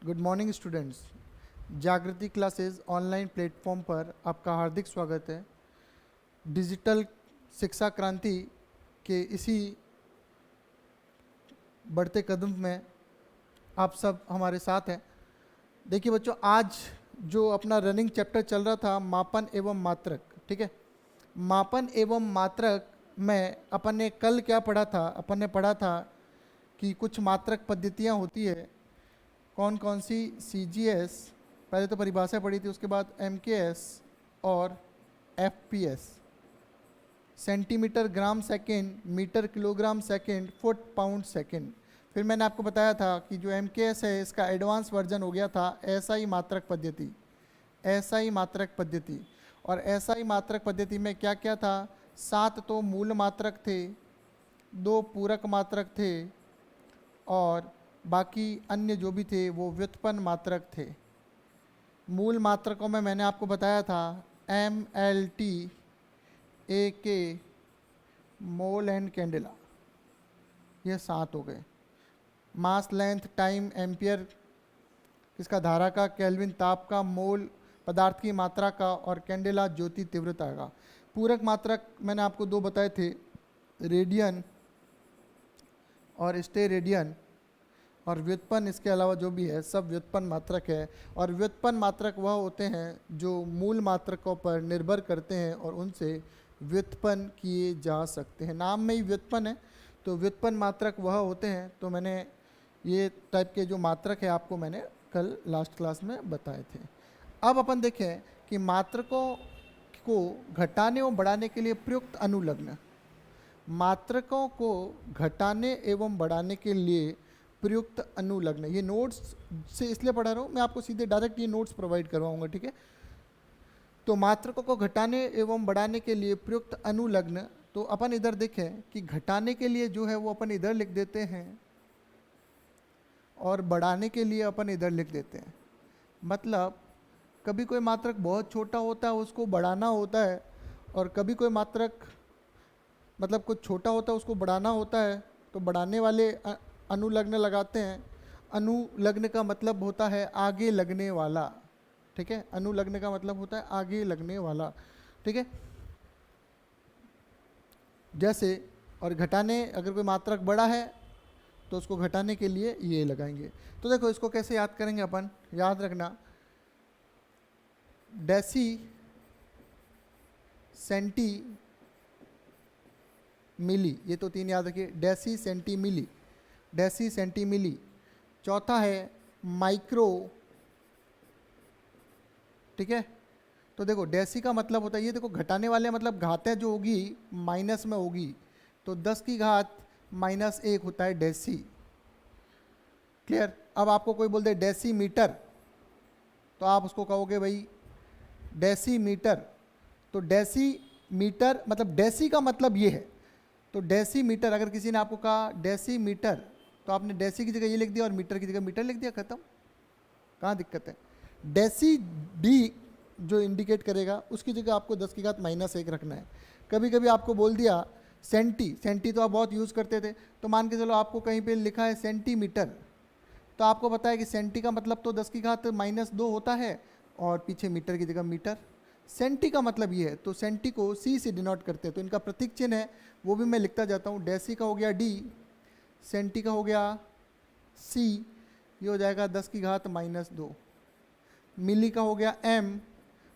Good morning students. जागृति classes online platform पर आपका हार्दिक स्वागत है। डिजिटल शिक्षा क्रांति के इसी बढ़ते कदम में आप सब हमारे साथ हैं। देखिए बच्चों, आज जो अपना रनिंग चैप्टर चल रहा था मापन एवं मात्रक, ठीक है। मापन एवं मात्रक में अपन ने कल क्या पढ़ा था? अपन ने पढ़ा था कि कुछ मात्रक पद्धतियाँ होती है। कौन कौन सी? CGS, पहले तो परिभाषा पढ़ी थी, उसके बाद MKS और FPS, centimetre gram second, metre kilogram second, foot pound second. फिर मैंने आपको बताया था कि जो MKS है इसका एडवांस वर्जन हो गया था SI मात्रक पद्धति। SI मात्रक पद्धति, और SI मात्रक पद्धति में क्या क्या था? 7 तो मूल मात्रक थे, 2 पूरक मात्रक थे, और बाकी अन्य जो भी थे वो व्युत्पन्न मात्रक थे। मूल मात्रकों में मैंने आपको बताया था MLT, AK, mole and candela, ये 7 हो गए। मास, लेंथ, टाइम, एम्पियर किसका? धारा का, केल्विन ताप का, मोल पदार्थ की मात्रा का, और कैंडेला ज्योति तीव्रता का। पूरक मात्रक मैंने आपको 2 बताए थे, रेडियन और स्टे रेडियन, और व्युत्पन्न इसके अलावा जो भी है सब व्युत्पन्न मात्रक है। और व्युत्पन्न मात्रक वह होते हैं जो मूल मात्रकों पर निर्भर करते हैं और उनसे व्युत्पन्न किए जा सकते हैं। नाम में ही व्युत्पन्न है, तो व्युत्पन्न मात्रक वह होते हैं। तो मैंने ये टाइप के जो मात्रक है आपको मैंने कल लास्ट क्लास में बताए थे। अब अपन देखें कि मात्रकों को घटाने और बढ़ाने के लिए प्रयुक्त अनुलग्न, मात्रकों को घटाने एवं बढ़ाने के लिए प्रयुक्त अनुलग्न, ये नोट्स से इसलिए पढ़ा रहा हूँ, मैं आपको सीधे डायरेक्ट ये नोट्स प्रोवाइड करवाऊंगा, ठीक है। तो मात्रकों को घटाने एवं बढ़ाने के लिए प्रयुक्त अनुलग्न, तो अपन इधर देखें कि घटाने के लिए जो है वो अपन इधर लिख देते हैं और बढ़ाने के लिए अपन इधर लिख देते हैं। मतलब कभी कोई मात्रक बहुत छोटा होता है उसको बढ़ाना होता है, और कभी कोई मात्रक मतलब कुछ छोटा होता है उसको बढ़ाना होता है, तो बढ़ाने वाले अनुलग्न लगाते हैं। अनुलग्न का मतलब होता है आगे लगने वाला, ठीक है। अनुलग्न का मतलब होता है आगे लगने वाला, ठीक है। जैसे, और घटाने, अगर कोई मात्रक बड़ा है तो उसको घटाने के लिए ये लगाएंगे। तो देखो इसको कैसे याद करेंगे अपन, याद रखना, डेसी सेंटी मिली, ये तो 3 याद रखिए, deci centi milli, deci centi milli. चौथा है माइक्रो, ठीक है। तो देखो डेसी का मतलब होता है, ये देखो घटाने वाले मतलब घातें जो होगी माइनस में होगी, तो 10 की घात -1 होता है डेसी। क्लियर? अब आपको कोई बोल दे डेसी मीटर, तो आप उसको कहोगे भाई डेसी मीटर। तो डेसी मीटर मतलब डेसी का मतलब ये है, तो डेसी मीटर, अगर किसी ने आपको कहा डेसी मीटर, तो आपने डेसी की जगह ये लिख दिया और मीटर की जगह मीटर लिख दिया, खत्म। कहाँ दिक्कत है? डेसी डी जो इंडिकेट करेगा उसकी जगह आपको 10 की घात -1 रखना है। कभी कभी आपको बोल दिया सेंटी, सेंटी तो आप बहुत यूज़ करते थे, तो मान के चलो आपको कहीं पे लिखा है सेंटीमीटर, तो आपको पता है कि सेंटी का मतलब तो 10 की घात -2 होता है, और पीछे मीटर की जगह मीटर। सेंटी का मतलब ये है, तो सेंटी को सी से डिनोट करते हैं, तो इनका प्रतीक चिन्ह है वो भी मैं लिखता जाता हूँ। डेसी का हो गया D, सेंटी का हो गया C, ये हो जाएगा 10 की घात -2। मिली का हो गया M,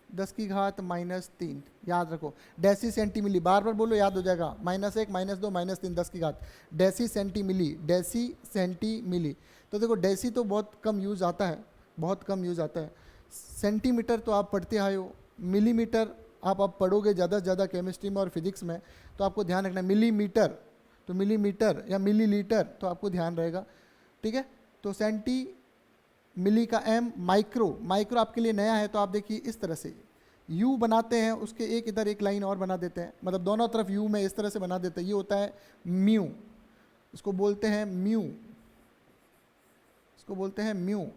10 की घात -3। याद रखो, डेसी सेंटी मिली, बार बार बोलो, याद हो जाएगा, -1 -2 -3 10 की घात, deci centi milli, deci centi milli. तो देखो डेसी तो बहुत कम यूज़ आता है, बहुत कम यूज़ आता है। सेंटीमीटर तो आप पढ़ते आए हो, मिलीमीटर आप अब पढ़ोगे ज़्यादा से ज़्यादा केमिस्ट्री में और फिजिक्स में, तो आपको ध्यान रखना है। मिलीमीटर तो मिलीमीटर, या मिलीलीटर तो आपको ध्यान रहेगा, ठीक है। तो सेंटी मिली का M, माइक्रो, माइक्रो आपके लिए नया है, तो आप देखिए इस तरह से U बनाते हैं, उसके एक इधर एक लाइन और बना देते हैं, मतलब दोनों तरफ U में इस तरह से बना देते हैं, ये होता है म्यू, इसको बोलते हैं म्यू, इसको बोलते हैं म्यू।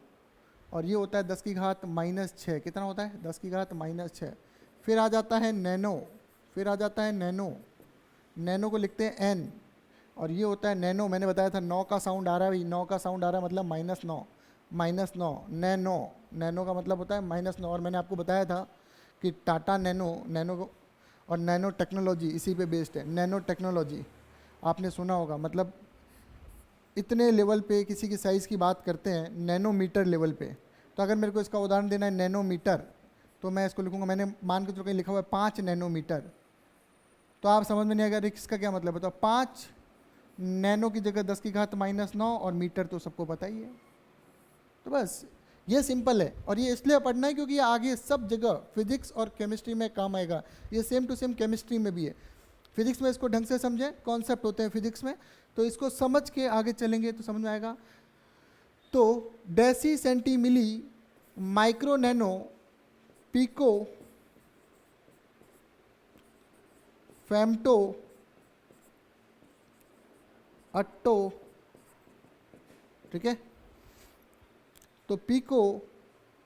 और ये होता है 10 की घात -6, कितना होता है? 10 की घात -6। फिर आ जाता है नैनो, फिर आ जाता है नैनो, नैनो को लिखते हैं N, और ये होता है नैनो, मैंने बताया था 9 का साउंड आ रहा है भाई, 9 का साउंड आ रहा है मतलब -9, -9। नैनो, नैनो का मतलब होता है -9। और मैंने आपको बताया था कि टाटा नैनो और नैनो टेक्नोलॉजी इसी पे बेस्ड है। नैनो टेक्नोलॉजी आपने सुना होगा, मतलब इतने लेवल पे किसी की साइज़ की बात करते हैं, नैनोमीटर लेवल पे। तो अगर मेरे को इसका उदाहरण देना है नैनोमीटर, तो मैं इसको लिखूंगा, मैंने मान के चलो कहीं लिखा हुआ है 5 नैनोमीटर, तो आप समझ में नहीं आएगा इसका क्या मतलब है। तो 5 नैनो की जगह 10⁻⁻9, और मीटर तो सबको पता ही है। तो बस ये सिंपल है, और ये इसलिए पढ़ना है क्योंकि ये आगे सब जगह फिजिक्स और केमिस्ट्री में काम आएगा। ये सेम टू सेम केमिस्ट्री में भी है। फिजिक्स में इसको ढंग से समझें, कॉन्सेप्ट होते हैं फिजिक्स में, तो इसको समझ के आगे चलेंगे तो समझ में आएगा। तो डेसी, सेंटी, मिली, माइक्रो, नैनो, पिको, फेम्टो, अट्टो, ठीक है। तो पिको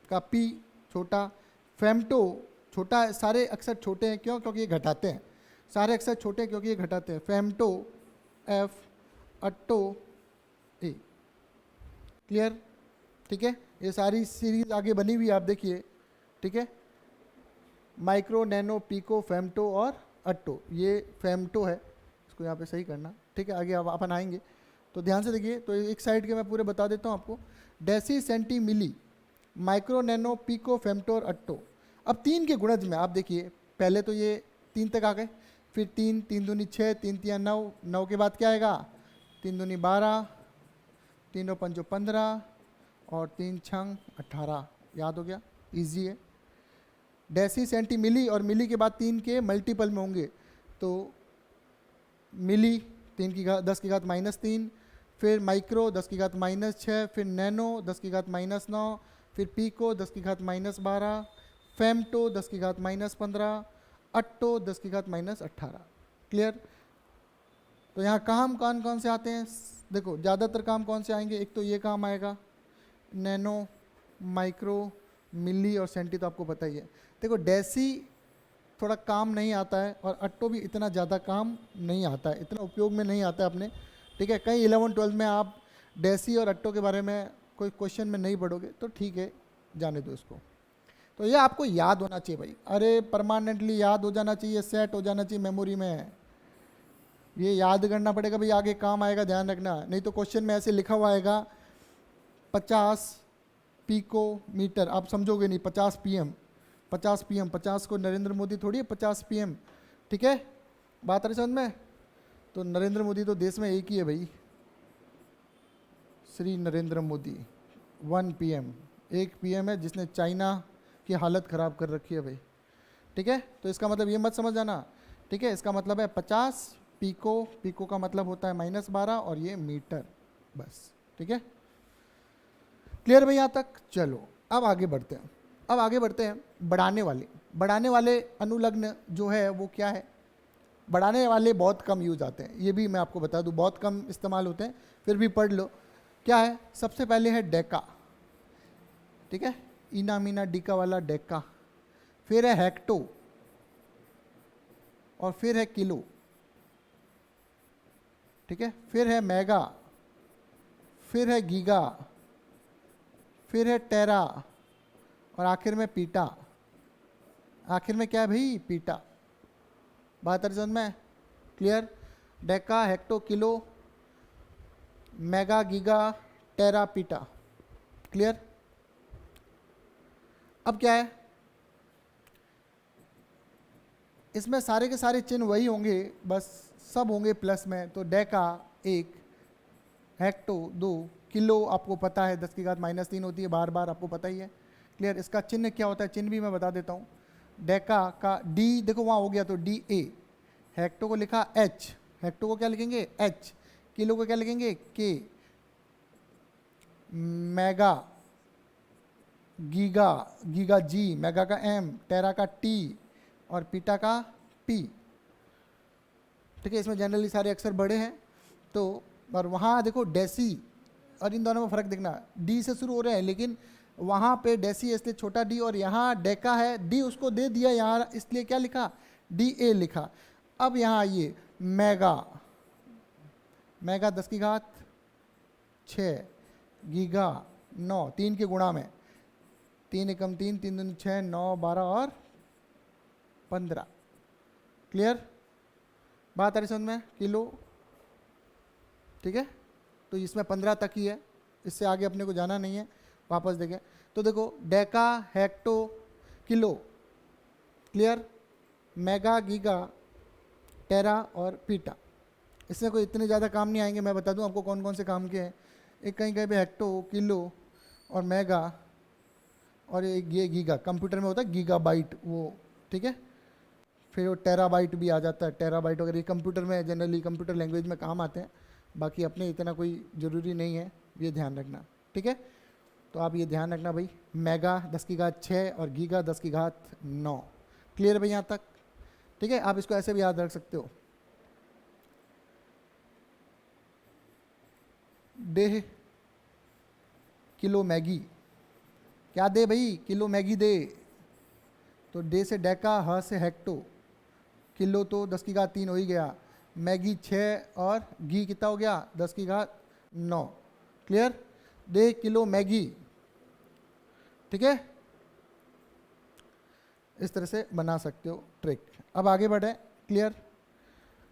का पी छोटा, फेम्टो छोटा, सारे अक्षर छोटे हैं क्यों? क्योंकि ये घटाते हैं। सारे अक्षर छोटे हैं क्योंकि ये घटाते हैं। फेम्टो एफ, अट्टो ए। क्लियर? ठीक है, ये सारी सीरीज आगे बनी हुई है, आप देखिए। ठीक है, माइक्रो, नैनो, पिको, फेम्टो और अट्टो। ये फेम्टो है, इसको यहाँ पे सही करना। ठीक है, आगे अपन आएंगे, तो ध्यान से देखिए। तो एक साइड के मैं पूरे बता देता हूँ आपको। डेसी, सेंटी, मिली, माइक्रो, नैनो, पिको, फेम्टो और अट्टो। अब 3 के गुणज में आप देखिए, पहले तो ये 3 तक आ गए, फिर 3, 3 दूनी 6, 3 तिया 9, 9 के बाद क्या आएगा? 3 दूनी 12, 3 पंचो 15 और 3 छंग 18। याद हो गया? इजी है। डेसी, सेंटी, मिली, और मिली के बाद 3 के मल्टीपल में होंगे, तो मिली 10⁻⁻3, फिर माइक्रो 10⁻⁻6, फिर नैनो 10⁻⁻9, फिर पिको 10⁻⁻12, फेम्टो 10⁻⁻15, अट्टो 10⁻⁻18। क्लियर? तो यहाँ काम कौन कौन से आते हैं? देखो, ज़्यादातर काम कौन से आएंगे? एक तो ये काम आएगा, नैनो, माइक्रो, मिली और सेंटी, तो आपको पता ही है। देखो, डेसी थोड़ा काम नहीं आता है, और अट्टो भी इतना ज़्यादा काम नहीं आता है, इतना उपयोग में नहीं आता है अपने। ठीक है, कहीं 11-12 में आप डेसी और अट्टो के बारे में कोई क्वेश्चन में नहीं पढ़ोगे, तो ठीक है, जाने दो इसको। तो ये आपको याद होना चाहिए भाई, अरे परमानेंटली याद हो जाना चाहिए, सेट हो जाना चाहिए मेमोरी में। ये याद करना पड़ेगा भाई, आगे काम आएगा, ध्यान रखना। नहीं तो क्वेश्चन में ऐसे लिखा हुआ आएगा 50 पिको मीटर, आप समझोगे नहीं। 50 पीएम, 50 पीएम, 50 को नरेंद्र मोदी थोड़ी है 50 पीएम। ठीक है, बात आ रही समझ में? तो नरेंद्र मोदी तो देश में एक ही है भाई, श्री नरेंद्र मोदी। 1 पीएम, 1 पीएम है जिसने चाइना की हालत ख़राब कर रखी है भाई। ठीक है, तो इसका मतलब ये मत समझ जाना। ठीक है, इसका मतलब है 50 पिको, पिको का मतलब होता है -12, और ये मीटर, बस। ठीक है, क्लियर भाई यहाँ तक? चलो अब आगे बढ़ते हैं। अब आगे बढ़ते हैं बढ़ाने वाले अनुलग्न जो है वो क्या है? बढ़ाने वाले बहुत कम यूज आते हैं, ये भी मैं आपको बता दूं, बहुत कम इस्तेमाल होते हैं, फिर भी पढ़ लो। क्या है? सबसे पहले है डेका। ठीक है, इना मीना डिका वाला डेका। फिर है हेक्टो, और फिर है किलो। ठीक है, फिर है मेगा, फिर है गीगा, फिर है टेरा, और आखिर में पीटा। आखिर में क्या है भाई? पीटा। बात समझ में? Clear? Deca, hecto, kilo, mega, giga, tera, peta. Clear? अब क्या है इसमें? सारे के सारे चिन्ह वही होंगे, बस सब होंगे प्लस में। तो डेका 1, हेक्टो 2, किलो आपको पता है 10⁻³ होती है, बार बार आपको पता ही है। क्लियर? इसका चिन्ह क्या होता है? चिन्ह भी मैं बता देता हूँ। डेका का डी देखो वहाँ हो गया, तो डी ए। हेक्टो को लिखा एच, हेक्टो को क्या लिखेंगे? एच। किलो को क्या लिखेंगे? के। मेगा, गीगा, गीगा जी, मेगा का एम, टेरा का टी, और पीटा का पी। ठीक है, इसमें जनरली सारे अक्षर बड़े हैं। तो और वहाँ देखो डेसी, और इन दोनों में फ़र्क देखना, डी से शुरू हो रहे हैं, लेकिन वहाँ पे डेसी है इसलिए छोटा डी, और यहाँ डेका है, डी उसको दे दिया यहाँ, इसलिए क्या लिखा? डी ए लिखा। अब यहाँ आइए, मेगा, मेगा 10⁻6, गीगा 9, 3 के गुणा में, 3 एकम 3, 3 दूनी 6, 9, 12 और 15। क्लियर? बात आ रही समझ में? किलो, ठीक है। तो इसमें 15 तक ही है, इससे आगे अपने को जाना नहीं है। वापस देखें तो देखो deca, hecto, kilo, clear, mega, giga, tera और पीटा। इसमें कोई इतने ज़्यादा काम नहीं आएंगे। मैं बता दूं आपको कौन कौन से काम के हैं। एक कहीं कहीं पे हेक्टो, किलो और मेगा, और ये गीगा, कंप्यूटर में होता है गीगाबाइट वो, ठीक है। फिर वो टेराबाइट भी आ जाता है। टेराबाइट वगैरह ये कंप्यूटर में जनरली कंप्यूटर लैंग्वेज में काम आते हैं, बाकी अपने इतना कोई ज़रूरी नहीं है, ये ध्यान रखना, ठीक है। तो आप ये ध्यान रखना भाई, मेगा 10 की घात 6 और गीगा 10 की घात 9। क्लियर भाई यहाँ तक? ठीक है, आप इसको ऐसे भी याद रख सकते हो। दे किलो मैगी, क्या दे भाई? किलो मैगी दे। तो डे से डेका, ह से हेक्टो, किलो तो 10 की घात 3 हो ही गया, मैगी 6 और घी कितना हो गया? 10 की घात 9। क्लियर? दे किलो मैगी, ठीक है। इस तरह से बना सकते हो ट्रिक। अब आगे बढ़े। क्लियर?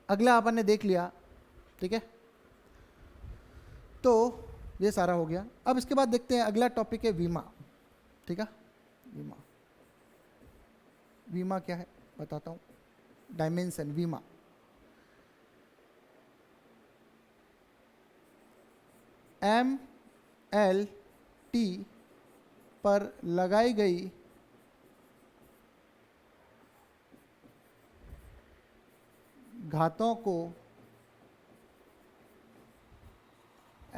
अगला अपन ने देख लिया, ठीक है। तो ये सारा हो गया। अब इसके बाद देखते हैं अगला टॉपिक है वीमा, ठीक है। वीमा, वीमा क्या है बताता हूँ। डायमेंशन वीमा, MLT पर लगाई गई घातों को,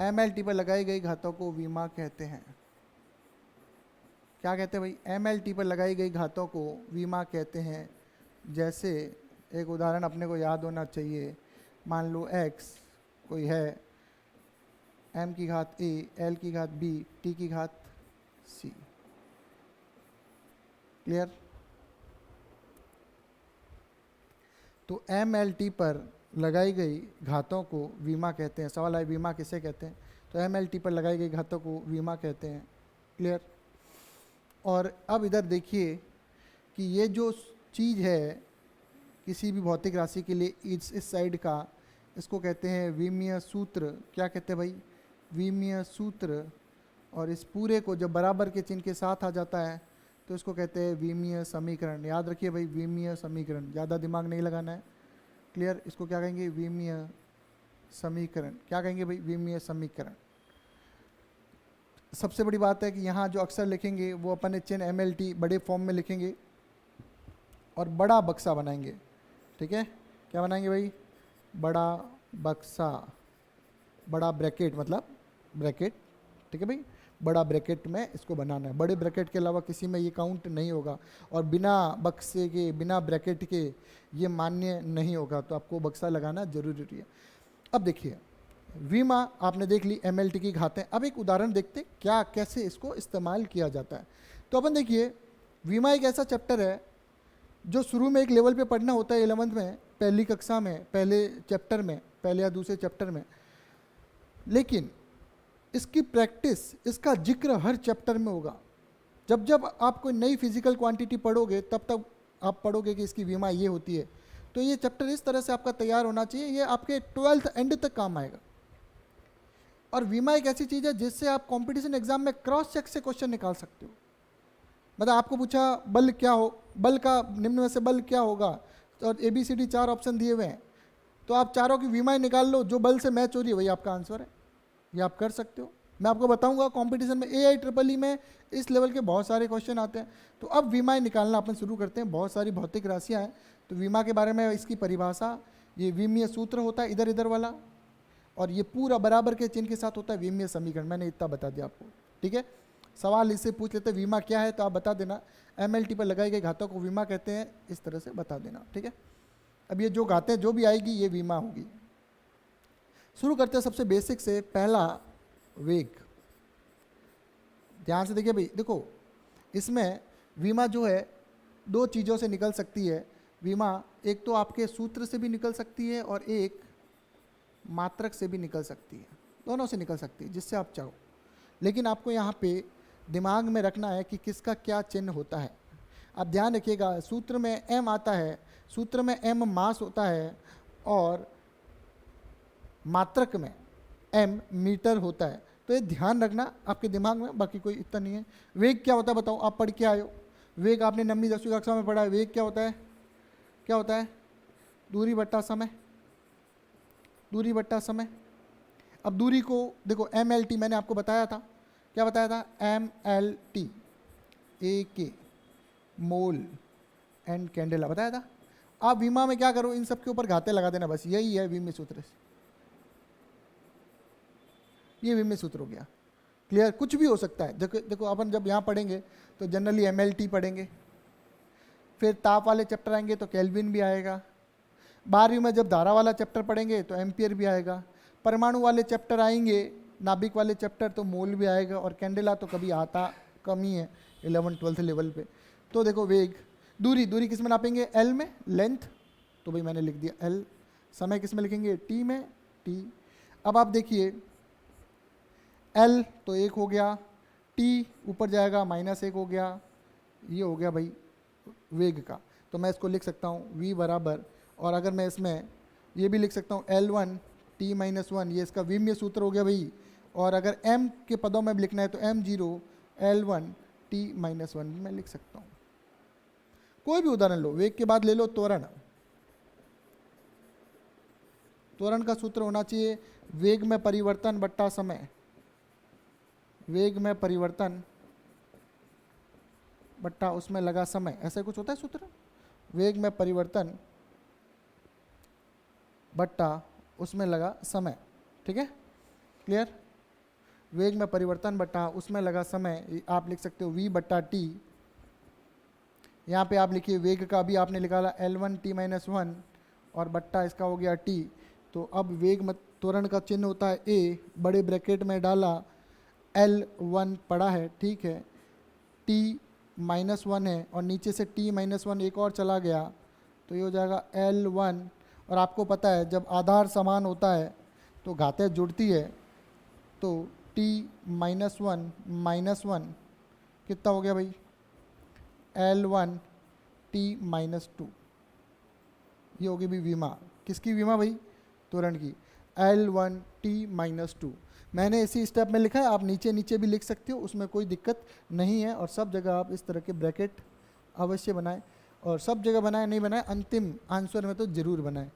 MLT पर लगाई गई घातों को वीमा कहते हैं। क्या कहते हैं भाई? MLT पर लगाई गई घातों को वीमा कहते हैं। जैसे एक उदाहरण अपने को याद होना चाहिए। मान लो x कोई है, m की घात a, l की घात b, t की घात c। क्लियर? तो MLT पर लगाई गई घातों को वीमा कहते हैं। सवाल है वीमा किसे कहते हैं? तो MLT पर लगाई गई घातों को वीमा कहते हैं। क्लियर? और अब इधर देखिए कि ये जो चीज़ है किसी भी भौतिक राशि के लिए, इस साइड का, इसको कहते हैं विमीय सूत्र। क्या कहते हैं भाई? विमीय सूत्र। और इस पूरे को जब बराबर के चिन्ह के साथ आ जाता है तो इसको कहते हैं विमीय समीकरण। याद रखिए भाई, विमीय समीकरण, ज़्यादा दिमाग नहीं लगाना है। क्लियर? इसको क्या कहेंगे? विमीय समीकरण। क्या कहेंगे भाई? विमीय समीकरण। सबसे बड़ी बात है कि यहाँ जो अक्षर लिखेंगे वो अपन ने चिन्ह MLT बड़े फॉर्म में लिखेंगे और बड़ा बक्सा बनाएंगे, ठीक है। क्या बनाएंगे भाई? बड़ा बक्सा, बड़ा ब्रैकेट, मतलब ब्रैकेट, ठीक है भाई। बड़ा ब्रैकेट में इसको बनाना है। बड़े ब्रैकेट के अलावा किसी में ये काउंट नहीं होगा, और बिना बक्से के, बिना ब्रैकेट के ये मान्य नहीं होगा। तो आपको बक्सा लगाना जरूरी है। अब देखिए, वीमा आपने देख ली, MLT की घातें। अब एक उदाहरण देखते क्या कैसे इसको इस्तेमाल किया जाता है। तो अपन देखिए, वीमा एक ऐसा चैप्टर है जो शुरू में एक लेवल पे पढ़ना होता है 11th में, पहली कक्षा में, पहले चैप्टर में, पहले या दूसरे चैप्टर में। लेकिन इसकी प्रैक्टिस, इसका जिक्र हर चैप्टर में होगा। जब जब आप कोई नई फिजिकल क्वांटिटी पढ़ोगे तब तक आप पढ़ोगे कि इसकी वीमा ये होती है। तो ये चैप्टर इस तरह से आपका तैयार होना चाहिए, ये आपके 12th एंड तक काम आएगा। और वीमा एक ऐसी चीज़ है जिससे आप कंपटीशन एग्जाम में क्रॉस चेक से क्वेश्चन निकाल सकते हो। मतलब आपको पूछा बल क्या हो, बल का निम्न में से बल क्या होगा, और ABCD 4 ऑप्शन दिए हुए हैं, तो आप चारों की वीमाएं निकाल लो, जो बल से मैच हो रही है वही आपका आंसर है। ये आप कर सकते हो। मैं आपको बताऊंगा कंपटीशन में AIEEE में इस लेवल के बहुत सारे क्वेश्चन आते हैं। तो अब वीमाएं निकालना अपन शुरू करते हैं। बहुत सारी भौतिक राशियाँ हैं, तो वीमा के बारे में इसकी परिभाषा, ये विमीय सूत्र होता है इधर इधर वाला, और ये पूरा बराबर के चिन्ह के साथ होता है विमीय समीकरण। मैंने इतना बता दिया आपको, ठीक है। सवाल इससे पूछ लेते हैं वीमा क्या है, तो आप बता देना। MLT पर लगाई गई घातों को वीमा कहते हैं, इस तरह से बता देना, ठीक है। अब ये जो घातें जो भी आएगी ये वीमा होगी। शुरू करते हैं सबसे बेसिक से। पहला, वेग। ध्यान से देखिए भाई, देखो इसमें वीमा जो है दो चीज़ों से निकल सकती है। वीमा एक तो आपके सूत्र से भी निकल सकती है और एक मात्रक से भी निकल सकती है। दोनों से निकल सकती है, जिससे आप चाहो। लेकिन आपको यहाँ पे दिमाग में रखना है कि किसका क्या चिन्ह होता है। आप ध्यान रखिएगा, सूत्र में m आता है, सूत्र में m मास होता है और मात्रक में m मीटर होता है। तो ये ध्यान रखना आपके दिमाग में, बाकी कोई इतना नहीं है। वेग क्या होता है बताओ, आप पढ़ के आए हो, वेग आपने 9वीं 10वीं कक्षा में पढ़ा है। वेग क्या होता है, क्या होता है? दूरी बट्टा समय, दूरी बट्टा समय। अब दूरी को देखो mlt मैंने आपको बताया था, क्या बताया था? mlt AK mole and candela बताया था। आप विमा में क्या करो, इन सब के ऊपर घाते लगा देना, बस यही है विम्य सूत्र। ये विम्य सूत्र हो गया। क्लियर? कुछ भी हो सकता है। देखो देखो अपन जब यहाँ पढ़ेंगे तो जनरली mlt पढ़ेंगे, फिर ताप वाले चैप्टर आएंगे तो केल्विन भी आएगा, 12वीं में जब धारा वाला चैप्टर पढ़ेंगे तो एम्पियर भी आएगा, परमाणु वाले चैप्टर आएंगे, नाभिक वाले चैप्टर तो मोल भी आएगा, और कैंडेला तो कभी आता कम ही है 11th-12th लेवल पे। तो देखो वेग, दूरी, दूरी किस में नापेंगे? एल में, लेंथ तो भाई मैंने लिख दिया एल, समय किस में लिखेंगे? टी में, टी। अब आप देखिए एल तो 1 हो गया, टी ऊपर जाएगा -1 हो गया, ये हो गया भाई वेग का। तो मैं इसको लिख सकता हूँ v बराबर, और अगर मैं इसमें ये भी लिख सकता हूँ L1 t-1, ये इसका विम्य सूत्र हो गया भाई। और अगर m के पदों में भी लिखना है तो m0 L1 t-1 मैं लिख सकता हूँ। कोई भी उदाहरण लो, वेग के बाद ले लो त्वरण। त्वरण का सूत्र होना चाहिए वेग में परिवर्तन बट्टा समय, वेग में परिवर्तन बट्टा उसमें लगा समय, ऐसा कुछ होता है सूत्र। वेग में परिवर्तन बट्टा उसमें लगा समय, ठीक है? क्लियर? वेग में परिवर्तन बट्टा उसमें लगा समय, आप लिख सकते हो v बट्टा टी। यहाँ पे आप लिखिए वेग का भी आपने निकाला L1 t-1 और बट्टा इसका हो गया t। तो अब वेग में त्वरण का चिन्ह होता है a, बड़े ब्रैकेट में डाला, L1 पड़ा है, ठीक है, t-1 है और नीचे से t-1 एक और चला गया तो ये हो जाएगा L1। और आपको पता है जब आधार समान होता है तो घातें जुड़ती है, तो t-1 कितना हो गया भाई? L1 t-2। ये होगी भी विमा, किसकी विमा भाई? त्वरण की, L1 t-2। मैंने इसी स्टेप में लिखा है, आप नीचे नीचे भी लिख सकते हो, उसमें कोई दिक्कत नहीं है। और सब जगह आप इस तरह के ब्रैकेट अवश्य बनाएं, और सब जगह बनाए नहीं बनाए, अंतिम आंसर में तो ज़रूर बनाएं।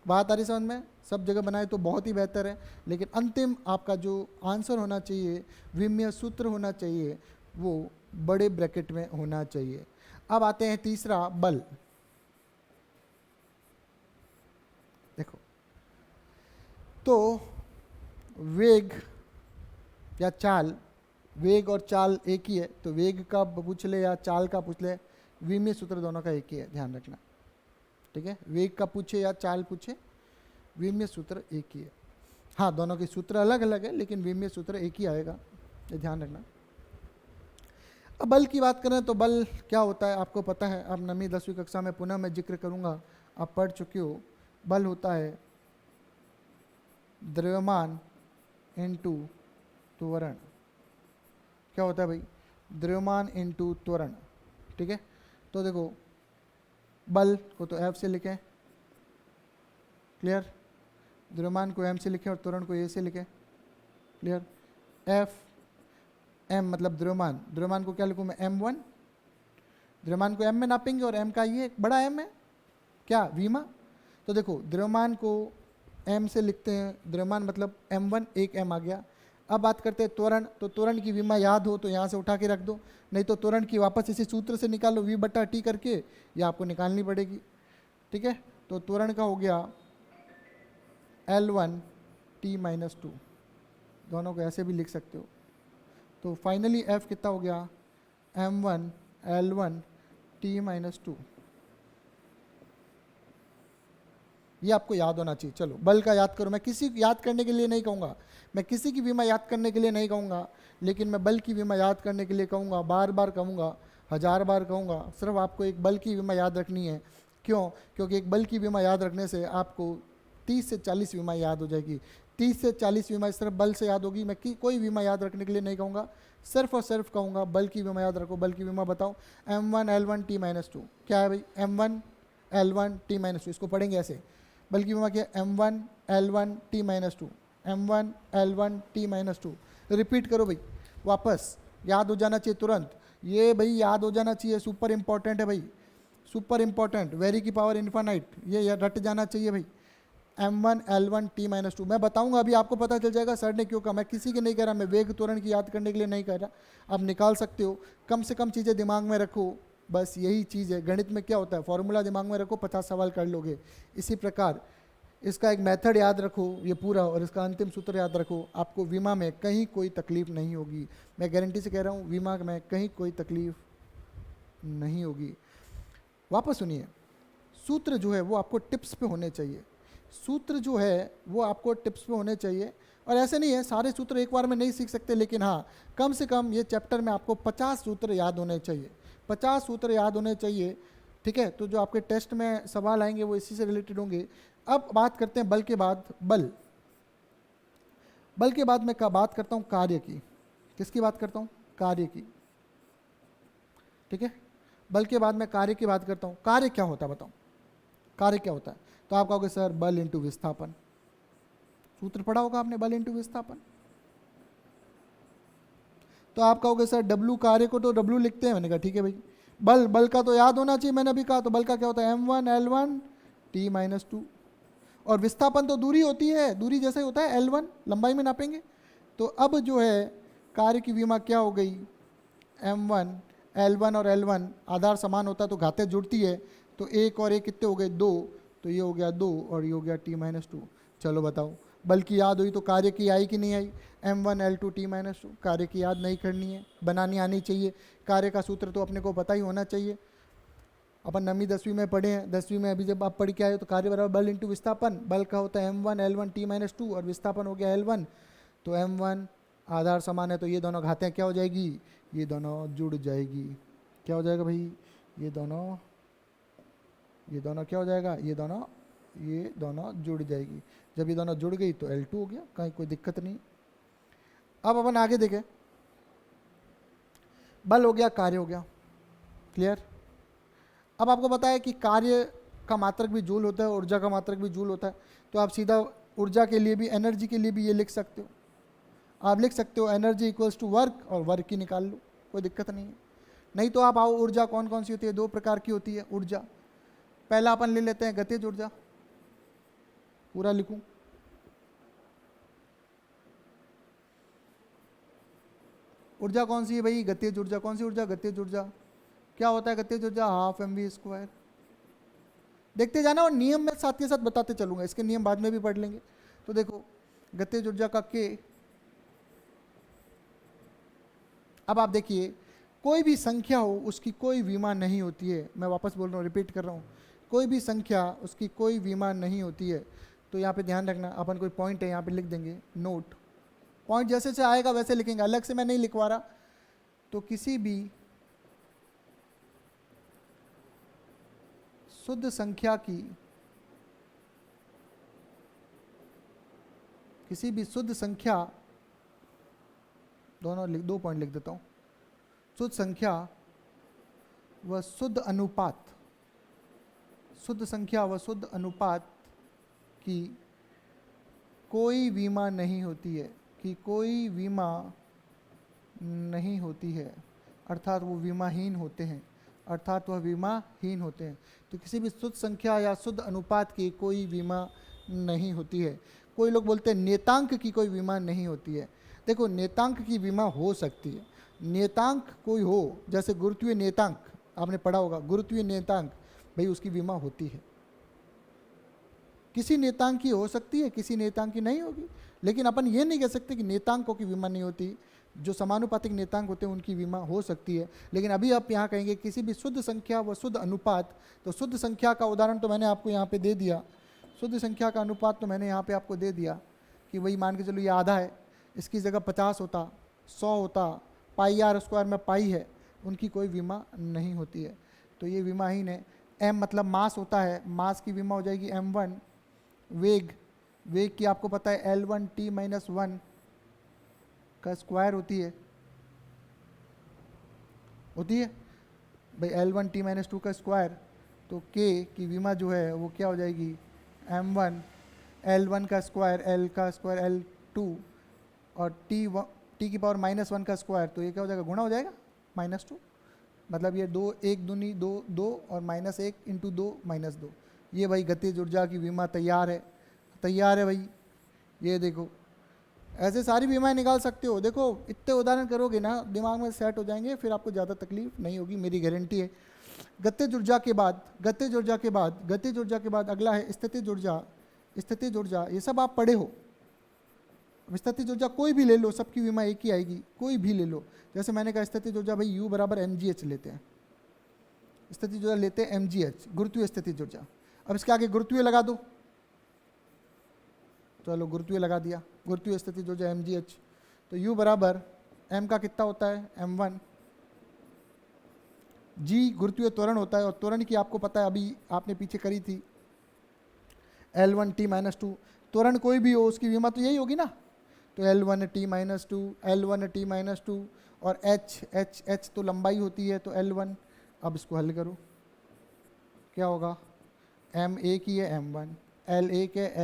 बात आ रही समझ में? सब जगह बनाए तो बहुत ही बेहतर है, लेकिन अंतिम आपका जो आंसर होना चाहिए, विम्य सूत्र होना चाहिए, वो बड़े ब्रैकेट में होना चाहिए। अब आते हैं तीसरा, बल। देखो तो वेग या चाल, वेग और चाल एक ही है, तो वेग का पूछ ले या चाल का पूछ ले, विम्य सूत्र दोनों का एक ही है, ध्यान रखना, ठीक है? वेग का पूछे या चाल पूछे, विम्य सूत्र एक ही है। हाँ, दोनों के सूत्र अलग अलग है, लेकिन विम्य सूत्र एक ही आएगा, ये ध्यान रखना। अब बल की बात करें तो बल क्या होता है आपको पता है, अब 9वीं 10वीं कक्षा में पुनः मैं जिक्र करूँगा, आप पढ़ चुके हो। बल होता है द्रव्यमान इंटू त्वरण। क्या होता है भाई? द्रव्यमान इंटू त्वरण, ठीक है? तो देखो बल को तो F से लिखें, क्लियर? द्रव्यमान को M से लिखें और त्वरण को A से लिखें, क्लियर? F M मतलब द्रव्यमान, द्रव्यमान को क्या लिखूँ मैं? M1। द्रव्यमान को M में नापेंगे और M का ये बड़ा M है क्या? विमा। तो देखो द्रव्यमान को M से लिखते हैं, द्रव्यमान मतलब M1, एक M आ गया। अब बात करते हैं त्वरण, तो त्वरण की विमा याद हो तो यहाँ से उठा के रख दो, नहीं तो त्वरण की वापस इसी सूत्र से निकालो, V बट्टा टी करके, ये आपको निकालनी पड़ेगी, ठीक है? तो त्वरण का हो गया L1 t-2, दोनों को ऐसे भी लिख सकते हो। तो फाइनली F कितना हो गया? M1 L1 t-2। ये आपको याद होना चाहिए। चलो बल का याद करो, मैं किसी याद करने के लिए नहीं कहूँगा, मैं किसी की विमा याद करने के लिए नहीं कहूँगा, लेकिन मैं बल की विमा याद करने के लिए कहूँगा, बार बार कहूँगा, 1000 बार कहूँगा। सिर्फ आपको एक बल की विमा याद रखनी है। क्यों? क्योंकि एक बल की विमा याद रखने से आपको 30 से 40 विमा याद हो जाएगी। 30 से 40 बीमा इस तरफ बल से याद होगी। मैं कोई बीमा याद रखने के लिए नहीं कहूँगा, सिर्फ और सिर्फ कहूँगा बल की बीमा याद रखो। बल की बीमा बताओ, m1l1t-2 क्या है भाई, m1l1t-2, इसको पढ़ेंगे ऐसे। बल की बीमा क्या है, m1l1t-2, m1l1t-2। रिपीट करो भाई, वापस याद हो जाना चाहिए तुरंत, ये भाई याद हो जाना चाहिए, सुपर इंपॉर्टेंट है भाई, सुपर इंपॉर्टेंट, वेरी की पावर इन्फानाइट, ये रट जाना चाहिए भाई। m1l1t-2 मैं बताऊंगा अभी, आपको पता चल जाएगा सर ने क्यों कहा। मैं किसी के नहीं कह रहा, मैं वेग त्वरण की याद करने के लिए नहीं कह रहा, आप निकाल सकते हो, कम से कम चीज़ें दिमाग में रखो, बस यही चीज़ है। गणित में क्या होता है, फॉर्मूला दिमाग में रखो, 50 सवाल कर लोगे। इसी प्रकार इसका एक मेथड याद रखो ये पूरा, और इसका अंतिम सूत्र याद रखो, आपको विमा में कहीं कोई तकलीफ नहीं होगी। मैं गारंटी से कह रहा हूँ, विमा में कहीं कोई तकलीफ नहीं होगी। वापस सुनिए, सूत्र जो है वो आपको टिप्स पे होने चाहिए, सूत्र जो है वो आपको टिप्स पे होने चाहिए। और ऐसे नहीं है सारे सूत्र एक बार में नहीं सीख सकते, लेकिन हाँ कम से कम ये चैप्टर में आपको 50 सूत्र याद होने चाहिए, 50 सूत्र याद होने चाहिए, ठीक है। तो जो आपके टेस्ट में सवाल आएंगे वो इसी से रिलेटेड होंगे। अब बात करते हैं बल के बाद, बल के बाद मैं बात करता हूँ कार्य की। किसकी बात करता हूँ, कार्य की, ठीक है। बल के बाद मैं कार्य की बात करता हूँ। कार्य क्या होता है बताओ, कार्य क्या होता है? तो आप कहोगे सर बल इंटू विस्थापन, सूत्र पढ़ा होगा आपने, बल इंटू विस्थापन। तो आप कहोगे सर डब्लू, कार्य को तो डब्लू लिखते हैं। मैंने कहा ठीक है भाई, बल का तो याद होना चाहिए, मैंने अभी कहा। तो बल का क्या होता है, m1l1t-2, और विस्थापन तो दूरी होती है, दूरी जैसे होता है l1, लंबाई में नापेंगे। तो अब जो है कार्य की विमा क्या हो गई, m1, l1 और l1 आधार समान होता है तो घातें जुड़ती है, तो 1 और 1 कितने हो गए, 2, तो ये हो गया 2 और ये हो गया t-2। चलो बताओ, बल की याद हुई तो कार्य की आई कि नहीं आई, m1l2t-2। कार्य की याद नहीं करनी है, बनानी आनी चाहिए। कार्य का सूत्र तो अपने को पता ही होना चाहिए, अपन 9वीं 10वीं में पढ़े हैं। 10वीं में अभी जब आप पढ़ के आए तो कार्य बराबर बल इंटू विस्थापन, बल का होता है m1l1t-2 और विस्थापन हो गया l1। तो m1 आधार समान है तो ये दोनों घातें क्या हो जाएगी, ये दोनों जुड़ जाएगी। क्या हो जाएगा भाई, ये दोनों क्या हो जाएगा, ये दोनों जुड़ जाएगी। जब ये दोनों जुड़ गई तो L2 हो गया, कहीं कोई दिक्कत नहीं। अब अपन आगे देखें, बल हो गया, कार्य हो गया, क्लियर। अब आपको पता है कि कार्य का मात्रक भी जूल होता है, ऊर्जा का मात्रक भी जूल होता है। तो आप सीधा ऊर्जा के लिए भी, एनर्जी के लिए भी ये लिख सकते हो, आप लिख सकते हो एनर्जी इक्वल्स टू वर्क, और वर्क की निकाल लो, कोई दिक्कत नहीं है। नहीं तो आप आओ, ऊर्जा कौन कौन सी होती है, 2 प्रकार की होती है ऊर्जा। पहला अपन ले लेते हैं गतिज ऊर्जा, पूरा लिखूं, ऊर्जा कौन सी है भाई, गतिज ऊर्जा। कौन सी ऊर्जा, गतिज ऊर्जा। क्या होता है गतिज ऊर्जा, 12mv²। देखते जाना, और नियम में साथ के साथ बताते चलूंगा, इसके नियम बाद में भी पढ़ लेंगे। तो देखो गतिज ऊर्जा का K, अब आप देखिए कोई भी संख्या हो उसकी कोई विमा नहीं होती है। मैं वापस बोल रहा हूँ, रिपीट कर रहा हूँ, कोई भी संख्या उसकी कोई विमा नहीं होती है। तो यहाँ पे ध्यान रखना, अपन कोई पॉइंट है यहाँ पे लिख देंगे, नोट, पॉइंट जैसे से आएगा वैसे लिखेंगे, अलग से मैं नहीं लिखवा रहा। तो किसी भी शुद्ध संख्या की, किसी भी शुद्ध संख्या, दोनों 2 पॉइंट लिख देता हूँ, शुद्ध संख्या व शुद्ध अनुपात, शुद्ध संख्या व शुद्ध अनुपात की कोई विमा नहीं होती है, कि कोई विमा नहीं होती है, अर्थात वो विमाहीन होते हैं, अर्थात वह विमाहीन होते हैं। तो किसी भी शुद्ध संख्या या शुद्ध अनुपात की कोई विमा नहीं होती है। कोई लोग बोलते हैं नेतांक की कोई विमा नहीं होती है। देखो नेतांक की विमा हो सकती है, नेतांक कोई हो, जैसे गुरुत्वीय नेतांक आपने पढ़ा होगा, गुरुत्वीय नेतांक भाई उसकी विमा होती है। किसी नेतांक की हो सकती है, किसी नेतांक की नहीं होगी, लेकिन अपन ये नहीं कह सकते कि नेतांकों की विमा नहीं होती। जो समानुपातिक नेतांक होते हैं उनकी विमा हो सकती है। लेकिन अभी आप यहाँ कहेंगे किसी भी शुद्ध संख्या व शुद्ध अनुपात, तो शुद्ध संख्या का उदाहरण तो मैंने आपको यहाँ पे दे दिया, शुद्ध संख्या का अनुपात तो मैंने यहाँ पे आपको दे दिया कि वही मान के चलो ये आधा है, इसकी जगह 50 होता, 100 होता, πr² में पाई है, उनकी कोई विमा नहीं होती है। तो ये विमाहीन है। m मतलब मास होता है, मास की विमा हो जाएगी m1, वेग वेग की आपको पता है L1t-1 का स्क्वायर होती है भाई L1t-2 का स्क्वायर। तो k की विमा जो है वो क्या हो जाएगी m1 L1 का स्क्वायर L का स्क्वायर L2 और t की पावर -1 का स्क्वायर, तो ये क्या हो जाएगा गुणा हो जाएगा -2, मतलब ये 2 1 दूनी 2 2 और -1 इंटू 2 -2। ये भाई गतिज ऊर्जा की विमा तैयार है भाई। ये देखो ऐसे सारी बीमाएं निकाल सकते हो। देखो इतने उदाहरण करोगे ना दिमाग में सेट हो जाएंगे, फिर आपको ज़्यादा तकलीफ नहीं होगी, मेरी गारंटी है। गतिज ऊर्जा के बाद अगला है स्थितिज ऊर्जा। ये सब आप पढ़े हो। स्थितिज ऊर्जा कोई भी ले लो, सबकी विमा एक ही आएगी, कोई भी ले लो। जैसे मैंने कहा स्थितिज ऊर्जा भाई U बराबर mgh लेते हैं, स्थितिज ऊर्जा लेते हैं mgh, गुरुत्वीय स्थितिज ऊर्जा। अब इसके आगे गुरुत्वीय लगा दो, चलो गुरुत्वीय लगा दिया, गुरुत्वीय स्थितिज ऊर्जा mgh। तो U बराबर m का कितना होता है m1, g गुरुत्वीय त्वरण होता है, और त्वरण की आपको पता है अभी आपने पीछे करी थी L1t-2। त्वरण कोई भी हो उसकी विमा तो यही होगी ना, तो L1t-2 और h तो लंबाई होती है, तो L1। अब इसको हल करो, क्या होगा m एक ही है m1, L एक है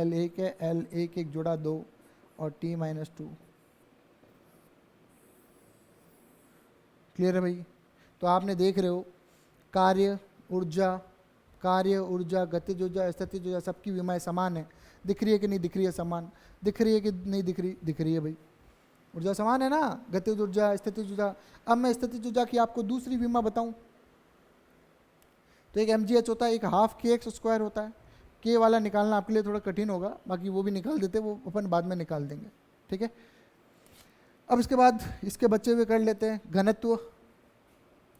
L एक जुड़ा 2 और t-2। क्लियर है भाई। तो आपने देख रहे हो कार्य ऊर्जा गतिज ऊर्जा स्थितिज ऊर्जा सबकी विमाएं समान है। दिख रही है कि नहीं दिख रही है, समान दिख रही है कि नहीं दिख रही है भाई, ऊर्जा समान है ना, गतिज ऊर्जा स्थितिज ऊर्जा। अब मैं स्थितिज ऊर्जा की आपको दूसरी विमा बताऊं, तो एक mgh होता है, एक हाफ kx² होता है। k वाला निकालना आपके लिए थोड़ा कठिन होगा, बाकी वो भी निकाल देते, वो अपन बाद में निकाल देंगे, ठीक है। अब इसके बाद इसके बच्चे हुए कर लेते हैं घनत्व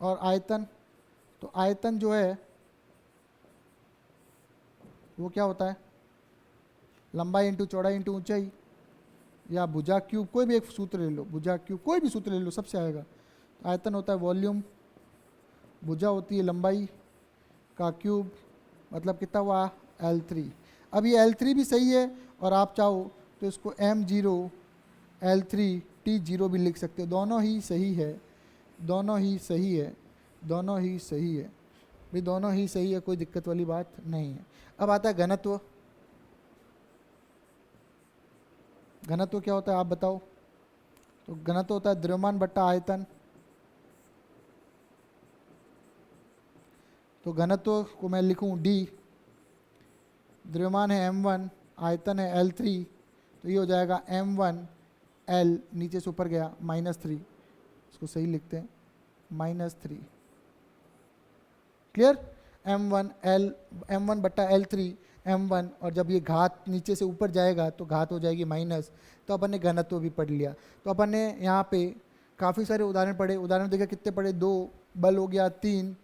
और आयतन। तो आयतन जो है वो क्या होता है, लंबाई इंटू चौड़ाई इंटू ऊंचाई, या भुजा क्यूब, कोई भी एक सूत्र ले लो, भुजा क्यूब कोई भी सूत्र ले लो, सबसे आएगा। आयतन होता है वॉल्यूम, भुजा होती है लंबाई का क्यूब, मतलब कितना हुआ L3। अब ये L3 भी सही है, और आप चाहो तो इसको m0 L3 T0 भी लिख सकते हो, दोनों ही सही है भाई, दोनों ही सही है, कोई दिक्कत वाली बात नहीं है। अब आता है घनत्व क्या होता है आप बताओ। तो घनत्व होता है द्रव्यमान बट्टा आयतन। तो घनत्व को मैं लिखूं D, द्रव्यमान है m1, आयतन है L3, तो ये हो जाएगा m1 L, नीचे से ऊपर गया -3, इसको सही लिखते हैं -3। क्लियर, m1 बट्टा L3 m1, और जब ये घात नीचे से ऊपर जाएगा तो घात हो जाएगी माइनस। तो अपन ने घनत्व भी पढ़ लिया। तो अपन ने यहाँ पे काफ़ी सारे उदाहरण पढ़े, उदाहरण देखा कितने पढ़े, 2, बल हो गया 3,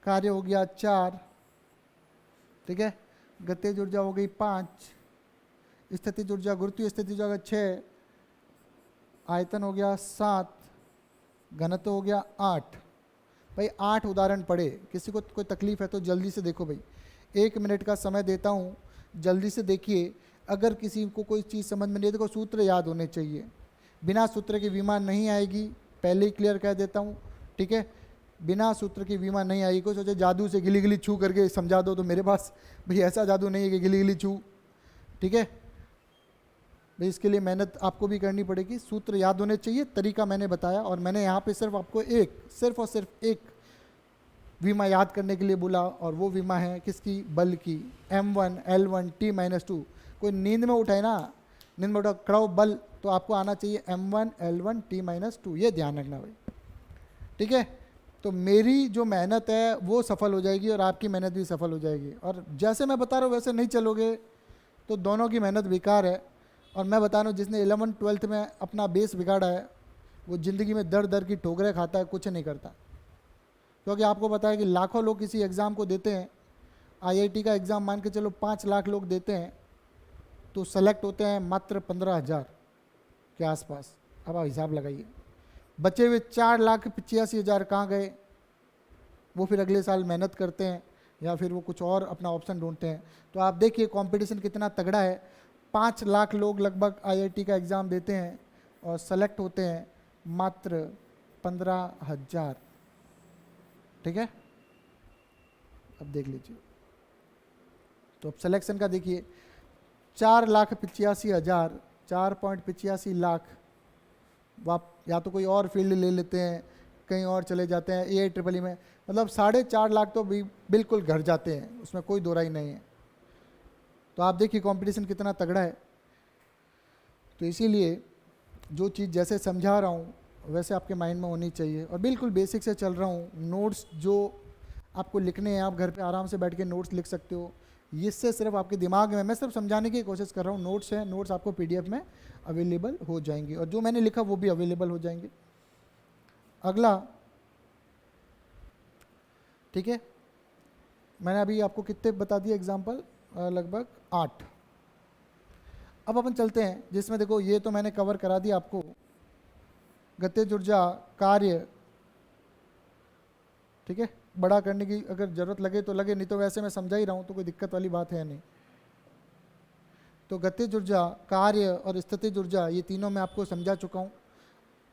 कार्य हो गया 4, ठीक है, गतिज ऊर्जा हो गई 5, स्थितिज ऊर्जा गुरुत्वीय स्थितिज ऊर्जा 6, आयतन हो गया 7, घनत्व हो गया 8। भाई 8 उदाहरण पढ़े, किसी को कोई तकलीफ है तो जल्दी से देखो भाई, 1 मिनट का समय देता हूँ, जल्दी से देखिए। अगर किसी को कोई चीज़ समझ में नहीं, देखो सूत्र याद होने चाहिए, बिना सूत्र की विमा नहीं आएगी, पहले ही क्लियर कह देता हूँ, ठीक है, बिना सूत्र की विमा नहीं आएगी। कोई सोचे जादू से गिली गिली छू करके समझा दो, तो मेरे पास भाई ऐसा जादू नहीं है कि गिली गिली छू, ठीक है भाई, इसके लिए मेहनत आपको भी करनी पड़ेगी, सूत्र याद होने चाहिए। तरीका मैंने बताया, और मैंने यहाँ पे सिर्फ आपको सिर्फ एक विमा याद करने के लिए बोला, और वो विमा है किसकी, बल की, m1 L1 T-2। कोई नींद में उठाए ना, नींद में उठा खड़ा हो बल, तो आपको आना चाहिए m1 L1 T-2, ये ध्यान रखना भाई, ठीक है। तो मेरी जो मेहनत है वो सफल हो जाएगी, और आपकी मेहनत भी सफल हो जाएगी। और जैसे मैं बता रहा हूँ वैसे नहीं चलोगे तो दोनों की मेहनत बेकार है। और मैं बता रहा हूँ जिसने 11th-12th में अपना बेस बिगाड़ा है, वो ज़िंदगी में दर दर की ठोकरें खाता है, कुछ नहीं करता। क्योंकि आपको पता है कि लाखों लोग किसी एग्ज़ाम को देते हैं, IIT का एग्ज़ाम मान के चलो 5 लाख लोग देते हैं, तो सेलेक्ट होते हैं मात्र 15,000 के आसपास। अब आप हिसाब लगाइए, बचे हुए 4,85,000 कहाँ गए। वो फिर अगले साल मेहनत करते हैं, या फिर वो कुछ और अपना ऑप्शन ढूंढते हैं। तो आप देखिए कंपटीशन कितना तगड़ा है। 5 लाख लोग लगभग आईआईटी का एग्ज़ाम देते हैं और सेलेक्ट होते हैं मात्र 15,000। ठीक है, अब देख लीजिए। तो अब सिलेक्शन का देखिए, 4,85,000, 4.85 लाख वाप या तो कोई और फील्ड ले लेते हैं, कहीं और चले जाते हैं, AIEEE में, मतलब 4.5 लाख तो भी बिल्कुल घर जाते हैं, उसमें कोई दो राय नहीं है। तो आप देखिए कंपटीशन कितना तगड़ा है। तो इसीलिए जो चीज़ जैसे समझा रहा हूँ वैसे आपके माइंड में होनी चाहिए, और बिल्कुल बेसिक से चल रहा हूँ। नोट्स जो आपको लिखने हैं, आप घर पे आराम से बैठ के नोट्स लिख सकते हो। इससे सिर्फ आपके दिमाग में, मैं सिर्फ समझाने की कोशिश कर रहा हूँ। नोट्स हैं, नोट्स आपको PDF में अवेलेबल हो जाएंगे, और जो मैंने लिखा वो भी अवेलेबल हो जाएंगे। अगला, ठीक है, मैंने अभी आपको कितने बता दिए एग्जाम्पल, लगभग 8। अब अपन चलते हैं जिसमें देखो, ये तो मैंने कवर करा दिया आपको, गतिज ऊर्जा कार्य। ठीक है, बड़ा करने की अगर ज़रूरत लगे तो लगे, नहीं तो वैसे मैं समझा ही रहा हूँ तो कोई दिक्कत वाली बात है नहीं। तो गतिज ऊर्जा, कार्य और स्थितिज ऊर्जा, ये तीनों मैं आपको समझा चुका हूँ।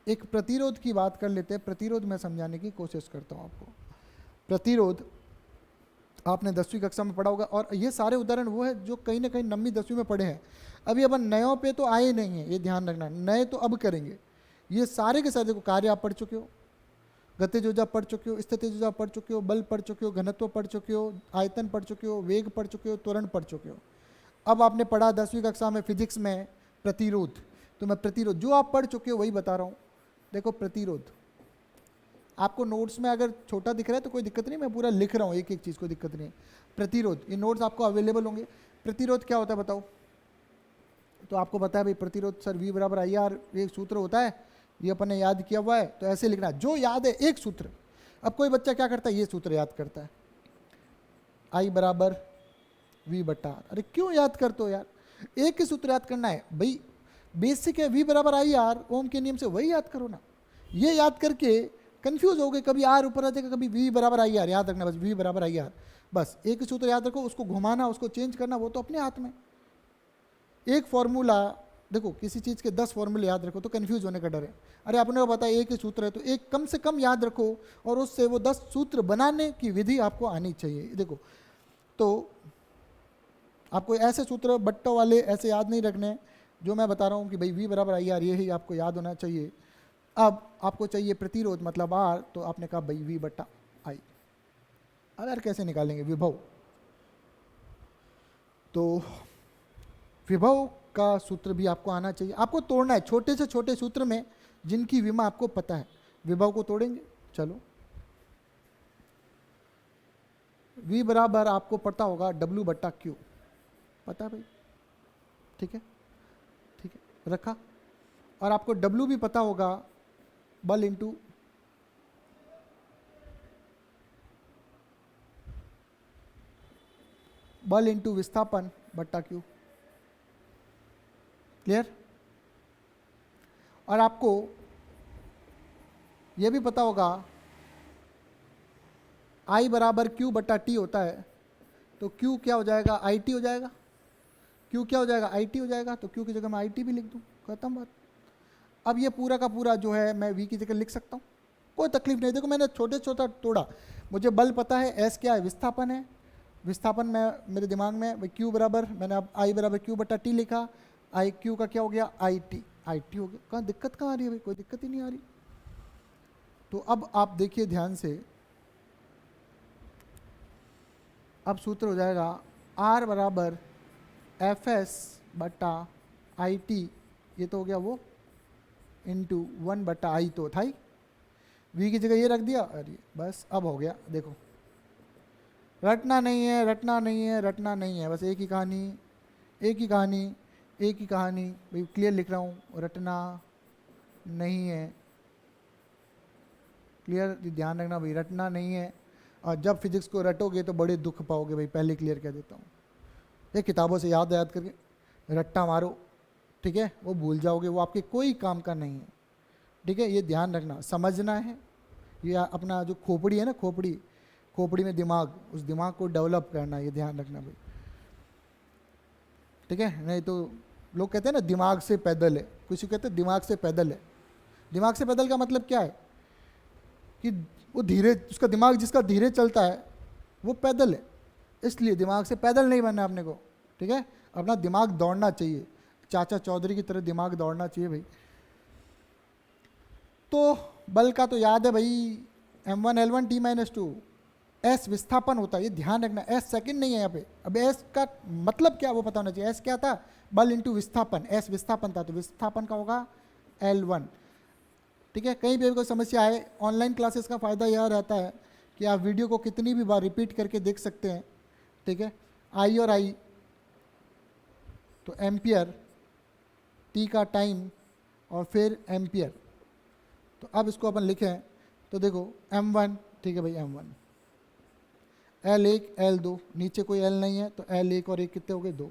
एक प्रतिरोध की बात कर लेते हैं। प्रतिरोध मैं समझाने की कोशिश करता हूँ आपको। प्रतिरोध आपने 10वीं कक्षा में पढ़ा होगा, और ये सारे उदाहरण वो है जो कहीं ना कहीं 9वीं 10वीं में पढ़े हैं। अभी अपन नयों पे तो आए नहीं हैं, ये ध्यान रखना, नए तो अब करेंगे। ये सारे के सारे देखो, कार्य आप पढ़ चुके हो, गतिज ऊर्जा पढ़ चुके हो, स्थितिज ऊर्जा पढ़ चुके हो, बल पढ़ चुके हो, घनत्व पढ़ चुके हो, आयतन पढ़ चुके हो, वेग पढ़ चुके हो, त्वरण पढ़ चुके हो। अब आपने पढ़ा 10वीं कक्षा में फिजिक्स में प्रतिरोध। तो मैं प्रतिरोध जो आप पढ़ चुके हो वही बता रहा हूँ। देखो प्रतिरोध आपको नोट्स में अगर छोटा दिख रहा है तो कोई दिक्कत नहीं, मैं पूरा लिख रहा हूँ एक एक चीज़, कोई दिक्कत नहीं है। प्रतिरोध, ये नोट्स आपको अवेलेबल होंगे। प्रतिरोध क्या होता है बताओ? तो आपको पता है भाई, प्रतिरोध सर V बराबर IR एक सूत्र होता है, ये अपन ने याद किया हुआ है, तो ऐसे लिखना है, जो याद है एक सूत्र। अब कोई बच्चा क्या करता है, ये सूत्र याद करता है, I बराबर V बटा R। अरे क्यों याद करते हो यार, एक ही सूत्र याद करना है भाई, बेसिक है V बराबर IR, ओम के नियम से वही याद करो ना। ये याद करके कंफ्यूज हो गए, कभी R ऊपर आ जाएगा, कभी V बराबर IR, याद रखना बस V बराबर IR, बस एक ही सूत्र याद रखो, उसको घुमाना, उसको चेंज करना वो तो अपने हाथ में। एक फॉर्मूला, देखो किसी चीज़ के 10 फॉर्मूले याद रखो तो कंफ्यूज होने का डर है। अरे आपने पता है एक ही सूत्र है, तो एक कम से कम याद रखो, और उससे वो 10 सूत्र बनाने की विधि आपको आनी चाहिए। देखो, तो आपको ऐसे सूत्र बट्टों वाले ऐसे याद नहीं रखने, जो मैं बता रहा हूँ कि भाई V बराबर IR, ये ही आपको याद होना चाहिए। अब आपको चाहिए प्रतिरोध मतलब R, तो आपने कहा भाई V बटा I। अब यार कैसे निकालेंगे विभव? तो विभव का सूत्र भी आपको आना चाहिए, आपको तोड़ना है छोटे से छोटे सूत्र में जिनकी विमा आपको पता है, विभव को तोड़ेंगे। चलो, V बराबर आपको पता होगा W बटा Q, पता है भाई? ठीक है, ठीक है, रखा। और आपको W भी पता होगा, बल इंटू विस्थापन बट्टा Q। क्लियर? और आपको यह भी पता होगा I बराबर Q बट्टा T होता है, तो Q क्या हो जाएगा, IT हो जाएगा। Q क्या हो जाएगा, IT हो जाएगा, तो Q की जगह मैं IT भी लिख दूँ, खत्म बात। अब ये पूरा का पूरा जो है मैं V की जगह लिख सकता हूँ, कोई तकलीफ नहीं। देखो मैंने छोटे छोटा तोड़ा, मुझे बल पता है, S क्या है, विस्थापन है, विस्थापन में मेरे दिमाग में Q बराबर, मैंने अब I बराबर Q बटा T लिखा, I Q का क्या हो गया, IT हो गया। कहाँ दिक्कत कहाँ आ रही है भाई, कोई दिक्कत ही नहीं आ रही। तो अब आप देखिए ध्यान से, अब सूत्र हो जाएगा R बराबर FS बटा IT, ये तो हो गया वो, इंटू 1 बटा I तो था ही, V की जगह ये रख दिया, अरे बस अब हो गया। देखो रटना नहीं है, रटना नहीं है, रटना नहीं है, बस एक ही कहानी, एक ही कहानी, एक ही कहानी भाई, क्लियर लिख रहा हूँ, रटना नहीं है। क्लियर, ध्यान रखना भाई, रटना नहीं है। और जब फिजिक्स को रटोगे तो बड़े दुख पाओगे भाई, पहले क्लियर कह देता हूँ। ये किताबों से याद करके रट्टा मारो, ठीक है, वो भूल जाओगे, वो आपके कोई काम का नहीं है। ठीक है, ये ध्यान रखना, समझना है। ये अपना जो खोपड़ी है ना, खोपड़ी में दिमाग, उस दिमाग को डेवलप करना, ये ध्यान रखना भाई। ठीक है, नहीं तो लोग कहते हैं ना दिमाग से पैदल है, कुछ कहते हैं दिमाग से पैदल है। दिमाग से पैदल का मतलब क्या है कि वो धीरे, उसका दिमाग जिसका धीरे चलता है वो पैदल है, इसलिए दिमाग से पैदल नहीं बनना अपने को, ठीक है। अपना दिमाग दौड़ना चाहिए, चाचा चौधरी की तरह दिमाग दौड़ना चाहिए भाई। तो बल का तो याद है भाई, m1 l1 t-2, एस विस्थापन होता है, ये ध्यान रखना, एस सेकंड नहीं है यहाँ पे। अब एस का मतलब क्या वो पता होना चाहिए। एस क्या था, बल इंटू विस्थापन, एस विस्थापन था, तो विस्थापन का होगा l1, ठीक है। कहीं भी कोई समस्या आए, ऑनलाइन क्लासेस का फ़ायदा यह रहता है कि आप वीडियो को कितनी भी बार रिपीट करके देख सकते हैं, ठीक है। आई और आई तो एम्पियर, टी का टाइम और फिर एम्पियर। तो अब इसको अपन लिखें तो देखो m1, ठीक है भाई m1, L1 L2, नीचे कोई L नहीं है तो L1 और 1 कितने हो गए 2,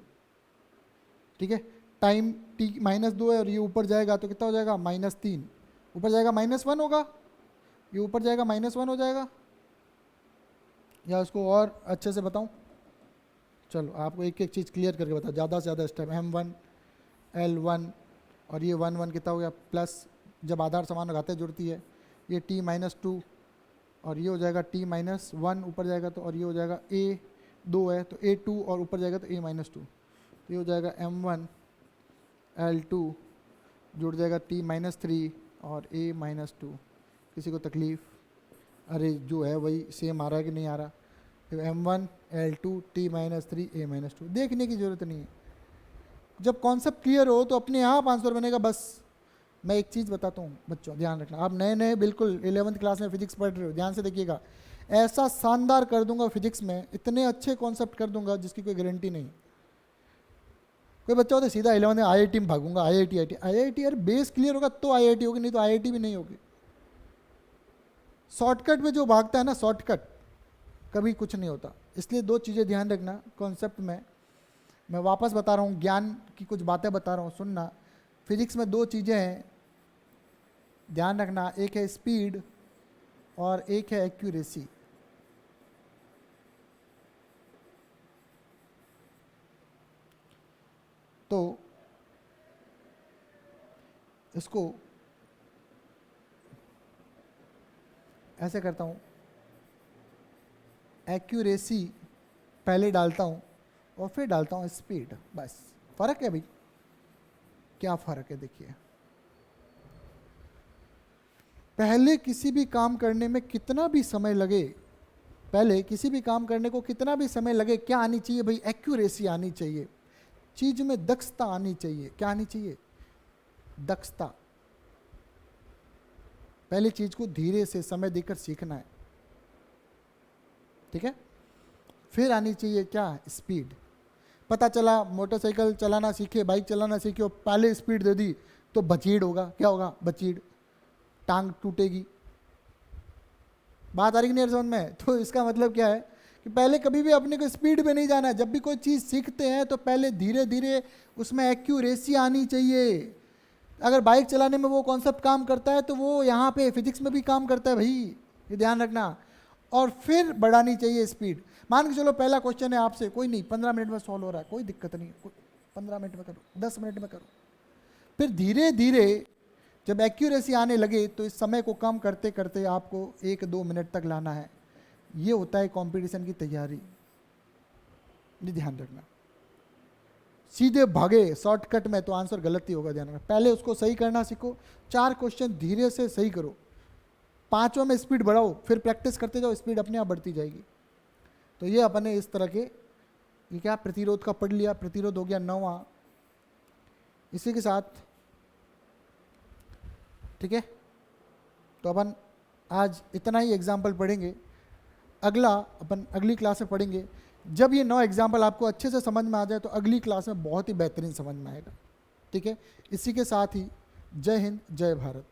ठीक है। टाइम t -2 है और ये ऊपर जाएगा तो कितना हो जाएगा -3, ऊपर जाएगा -1 होगा, ये ऊपर जाएगा -1 हो जाएगा। या उसको और अच्छे से बताऊं, चलो आपको एक एक चीज़ क्लियर करके बता, ज़्यादा से ज़्यादा स्टेप। m1 L1 और ये 1 1 कितना हो गया प्लस, जब आधार समान घातें जुड़ती है, ये t-2 और ये हो जाएगा t-1 ऊपर जाएगा तो, और ये हो जाएगा a2 है तो a2 और ऊपर जाएगा तो a-2, तो ये हो जाएगा m1 L2 जुड़ जाएगा t-3 और a-2। किसी को तकलीफ? अरे जो है वही सेम आ रहा है कि नहीं आ रहा? तो m1 L2 t-3 a-2 देखने की ज़रूरत नहीं है। जब कॉन्सेप्ट क्लियर हो तो अपने आप आंसर बनेगा। बस मैं एक चीज़ बताता हूँ बच्चों, ध्यान रखना, आप नए नए बिल्कुल 11th क्लास में फिजिक्स पढ़ रहे हो, ध्यान से देखिएगा। ऐसा शानदार कर दूंगा फिजिक्स में, इतने अच्छे कॉन्सेप्ट कर दूंगा जिसकी कोई गारंटी नहीं। कोई बच्चा होता है सीधा 11th में IIT में भागूंगा, IIT यार बेस क्लियर होगा तो IIT होगी, नहीं तो IIT भी नहीं होगी। शॉर्टकट में जो भागता है ना, शॉर्टकट कभी कुछ नहीं होता। इसलिए दो चीज़ें ध्यान रखना कॉन्सेप्ट में, मैं वापस बता रहा हूँ, ज्ञान की कुछ बातें बता रहा हूँ, सुनना। फिजिक्स में दो चीज़ें हैं, ध्यान रखना, एक है स्पीड और एक है एक्यूरेसी। तो इसको ऐसे करता हूँ, एक्यूरेसी पहले डालता हूँ और फिर डालता हूँ स्पीड, बस। फ़र्क है भाई, क्या फ़र्क है देखिए। पहले किसी भी काम करने में कितना भी समय लगे, पहले किसी भी काम करने को कितना भी समय लगे, क्या आनी चाहिए भाई? एक्यूरेसी आनी चाहिए, चीज में दक्षता आनी चाहिए। क्या आनी चाहिए? दक्षता। पहली चीज को धीरे से समय देकर सीखना है, ठीक है। फिर आनी चाहिए क्या? स्पीड। पता चला मोटरसाइकिल चलाना सीखे, बाइक चलाना सीखे और पहले स्पीड दे दी तो बचीड़ होगा। क्या होगा? बचीड़, टांग टूटेगी। बात आ रही नहीं समझ में? तो इसका मतलब क्या है कि पहले कभी भी अपने को स्पीड पे नहीं जाना है। जब भी कोई चीज़ सीखते हैं तो पहले धीरे धीरे उसमें एक्यूरेसी आनी चाहिए। अगर बाइक चलाने में वो कॉन्सेप्ट काम करता है तो वो यहाँ पे फिजिक्स में भी काम करता है भाई, ये ध्यान रखना। और फिर बढ़ानी चाहिए स्पीड। मान के चलो पहला क्वेश्चन है आपसे, कोई नहीं 15 मिनट में सॉल्व हो रहा है, कोई दिक्कत नहीं, 15 मिनट में करो, 10 मिनट में करो। फिर धीरे धीरे जब एक्यूरेसी आने लगे तो इस समय को कम करते करते आपको 1-2 मिनट तक लाना है। ये होता है कंपटीशन की तैयारी, ये ध्यान रखना। सीधे भागे शॉर्टकट में तो आंसर गलत ही होगा, ध्यान रखना। पहले उसको सही करना सीखो, 4 क्वेश्चन धीरे से सही करो, 5वां में स्पीड बढ़ाओ, फिर प्रैक्टिस करते जाओ, स्पीड अपने आप बढ़ती जाएगी। तो ये अपने इस तरह के, ये क्या प्रतिरोध का पढ़ लिया, प्रतिरोध हो गया 9वां। इसी के साथ ठीक है, तो अपन आज इतना ही एग्जाम्पल पढ़ेंगे। अगला अपन अगली क्लास में पढ़ेंगे। जब ये 9 एग्जाम्पल आपको अच्छे से समझ में आ जाए तो अगली क्लास में बहुत ही बेहतरीन समझ में आएगा, ठीक है। इसी के साथ ही जय हिंद, जय भारत।